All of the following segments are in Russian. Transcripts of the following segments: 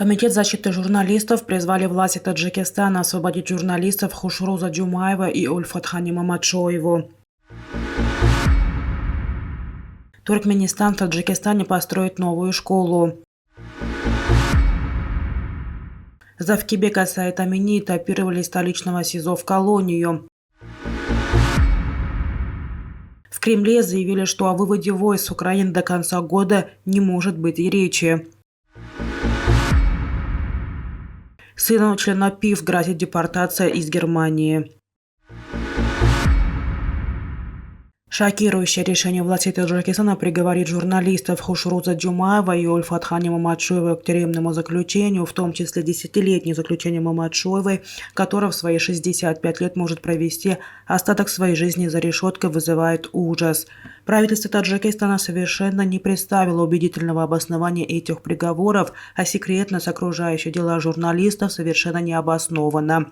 Комитет защиты журналистов призвали власти Таджикистана освободить журналистов Хушруза Джумаева и Ульфатхани Мамачоеву. Туркменистан в Таджикистане построит новую школу. Завкибека Саид Амини этапировали из столичного СИЗО в колонию. В Кремле заявили, что о выводе войск с Украины до конца года не может быть и речи. Сыну члена ПИФ грозит депортация из Германии. Шокирующее решение властей Таджикистана приговорить журналистов Хушруза Джумаева и Ульфатхани Мамачоева к тюремному заключению, в том числе 10-летнее заключение Мамачоевой, которая в свои 65 лет может провести остаток своей жизни за решеткой, вызывает ужас. Правительство Таджикистана совершенно не представило убедительного обоснования этих приговоров, а секретность окружающих дела журналистов совершенно не обоснована.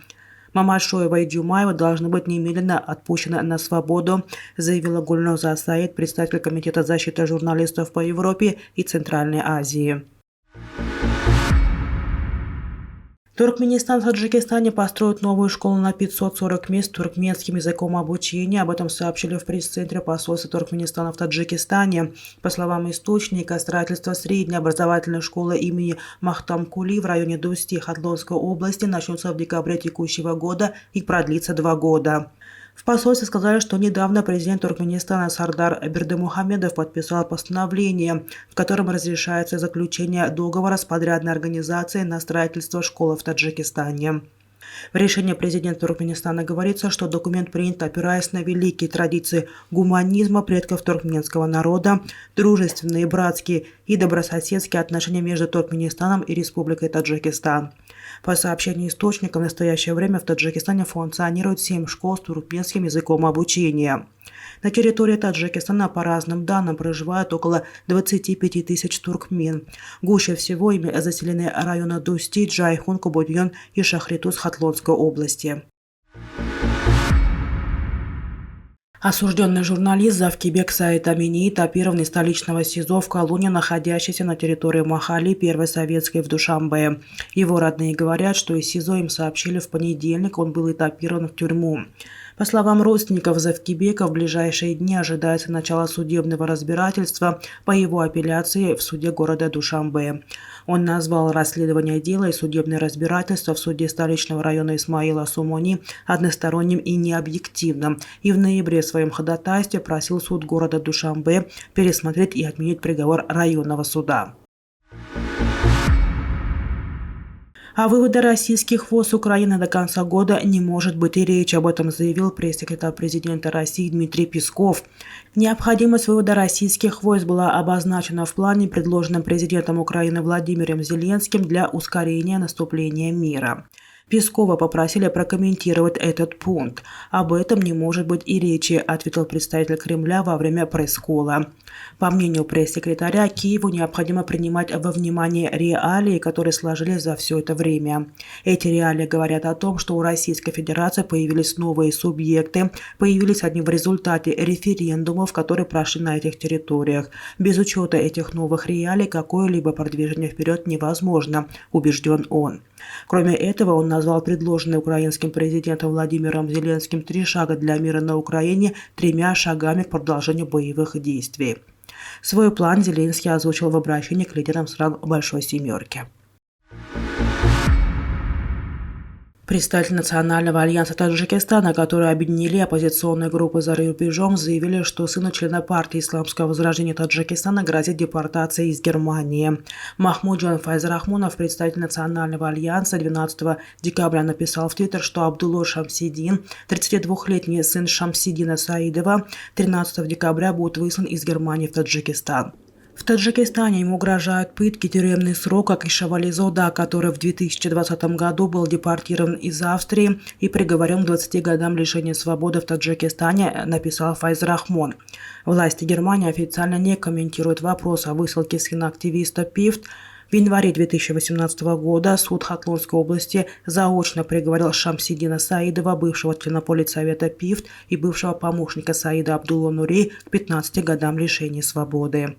Мамачоева и Джумаева должны быть немедленно отпущены на свободу, заявила Гульноза Саид, представитель Комитета защиты журналистов по Европе и Центральной Азии. Туркменистан в Таджикистане построит новую школу на 540 мест с туркменским языком обучения. Об этом сообщили в пресс-центре посольства Туркменистана в Таджикистане. По словам источника, строительство средней образовательной школы имени Махтамкули в районе Дусти Хатлонской области начнется в декабре текущего года и продлится 2 года. В посольстве сказали, что недавно президент Туркменистана Сардар Бердымухамедов подписал постановление, в котором разрешается заключение договора с подрядной организацией на строительство школы в Таджикистане. В решении президента Туркменистана говорится, что документ принят, опираясь на великие традиции гуманизма предков туркменского народа, дружественные, братские и добрососедские отношения между Туркменистаном и Республикой Таджикистан. По сообщению источника, в настоящее время в Таджикистане функционирует 7 школ с туркменским языком обучения. На территории Таджикистана, по разным данным, проживает около 25 тысяч туркмен. Гуще всего ими заселены районы Дусти, Джайхун, Кубудьон и Шахритуз Хатлонской области. Осужденный журналист Завкибек Саид Амини этапирован из столичного СИЗО в колонии, находящейся на территории Махали, первой советской в Душанбе. Его родные говорят, что из СИЗО им сообщили в понедельник, он был этапирован в тюрьму. По словам родственников Завкибека, в ближайшие дни ожидается начало судебного разбирательства по его апелляции в суде города Душанбе. Он назвал расследование дела и судебное разбирательство в суде столичного района Исмаила Сумони односторонним и необъективным, и в ноябре в своем ходатайстве просил суд города Душанбе пересмотреть и отменить приговор районного суда. О выводе российских войск с Украины до конца года не может быть и речи. Об этом заявил пресс-секретарь президента России Дмитрий Песков. Необходимость вывода российских войск была обозначена в плане, предложенном президентом Украины Владимиром Зеленским для ускорения наступления мира. Пескова попросили прокомментировать этот пункт. Об этом не может быть и речи, ответил представитель Кремля во время пресс-колла. По мнению пресс-секретаря, Киеву необходимо принимать во внимание реалии, которые сложились за все это время. Эти реалии говорят о том, что у Российской Федерации появились новые субъекты, появились они в результате референдумов, которые прошли на этих территориях. Без учета этих новых реалий какое-либо продвижение вперед невозможно, убежден он. Кроме этого, он назвал предложенные украинским президентом Владимиром Зеленским 3 шага для мира на Украине 3 шагами к продолжению боевых действий. Свой план Зеленский озвучил в обращении к лидерам стран Большой Семерки. Представители Национального альянса Таджикистана, которые объединили оппозиционные группы за рубежом, заявили, что сыну члена партии Исламского возрождения Таджикистана грозит депортация из Германии. Махмуджан Файзрахмонов, представитель Национального альянса, 12 декабря написал в Твиттер, что Абдулло Шамсидин, 32-летний сын Шамсидина Саидова, 13 декабря будет выслан из Германии в Таджикистан. В Таджикистане ему угрожают пытки, тюремный срок, как и Шавали Зода, который в 2020 году был депортирован из Австрии и приговорен к 20 годам лишения свободы в Таджикистане, написал Файзрахмон. Власти Германии официально не комментируют вопрос о высылке сына активиста ПИФ. В январе 2018 года суд Хатлонской области заочно приговорил Шамсидина Саидова, бывшего члена политсовета ПИФ и бывшего помощника Саида Абдулло Нури, к 15 годам лишения свободы.